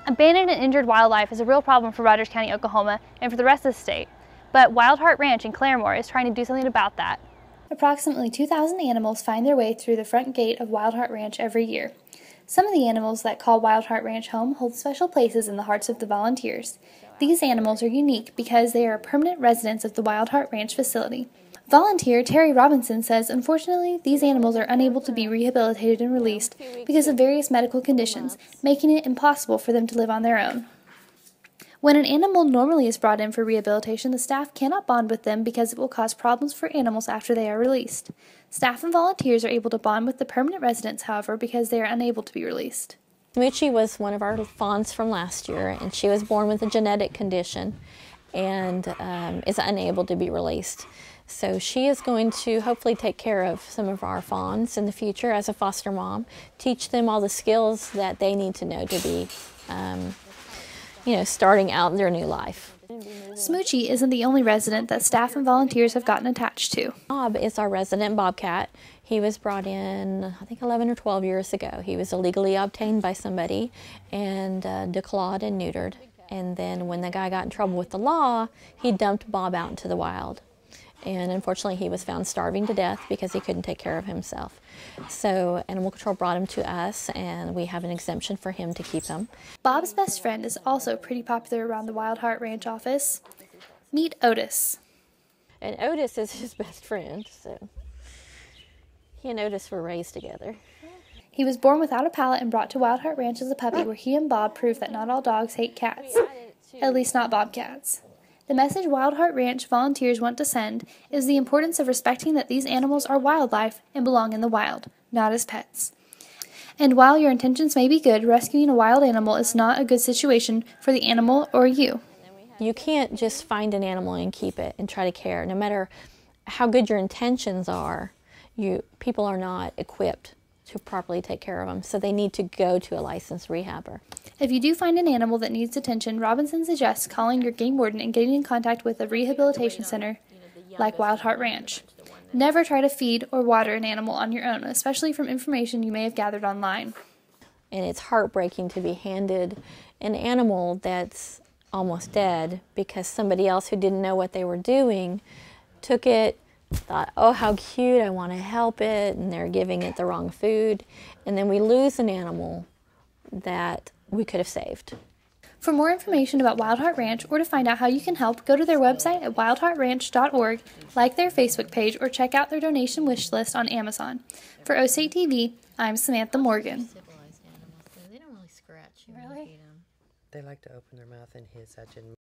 Abandoned and injured wildlife is a real problem for Rogers County, Oklahoma, and for the rest of the state. But Wild Heart Ranch in Claremore is trying to do something about that. Approximately 2,000 animals find their way through the front gate of Wild Heart Ranch every year. Some of the animals that call Wild Heart Ranch home hold special places in the hearts of the volunteers. These animals are unique because they are permanent residents of the Wild Heart Ranch facility. Volunteer Terry Robinson says, unfortunately, these animals are unable to be rehabilitated and released because of various medical conditions, making it impossible for them to live on their own. When an animal normally is brought in for rehabilitation, the staff cannot bond with them because it will cause problems for animals after they are released. Staff and volunteers are able to bond with the permanent residents, however, because they are unable to be released. Smoochie was one of our fawns from last year, and she was born with a genetic condition and is unable to be released. So she is going to hopefully take care of some of our fawns in the future as a foster mom, teach them all the skills that they need to know to be, starting out their new life. Smoochie isn't the only resident that staff and volunteers have gotten attached to. Bob is our resident bobcat. He was brought in, I think, 11 or 12 years ago. He was illegally obtained by somebody and declawed and neutered. And then when the guy got in trouble with the law, he dumped Bob out into the wild. And unfortunately, he was found starving to death because he couldn't take care of himself. So Animal Control brought him to us, and we have an exemption for him to keep him. Bob's best friend is also pretty popular around the Wild Heart Ranch office. Meet Otis. And Otis is his best friend, so he and Otis were raised together. He was born without a palate and brought to Wild Heart Ranch as a puppy, where he and Bob proved that not all dogs hate cats, at least not bobcats. The message Wild Heart Ranch volunteers want to send is the importance of respecting that these animals are wildlife and belong in the wild, not as pets. And while your intentions may be good, rescuing a wild animal is not a good situation for the animal or you. You can't just find an animal and keep it and try to care. No matter how good your intentions are, people are not equipped to properly take care of them, so they need to go to a licensed rehabber. If you do find an animal that needs attention, Robinson suggests calling your game warden and getting in contact with a rehabilitation center like Wild Heart Ranch. Never try to feed or water an animal on your own, especially from information you may have gathered online. And it's heartbreaking to be handed an animal that's almost dead because somebody else who didn't know what they were doing took it, thought, oh, how cute, I want to help it, and they're giving it the wrong food. And then we lose an animal that we could have saved. For more information about Wild Heart Ranch or to find out how you can help, go to their website at wildheartranch.org, like their Facebook page, or check out their donation wish list on Amazon. For Osage TV, I'm Samantha Morgan. They don't really scratch you when you feed them. They like to open their mouth and hiss at you.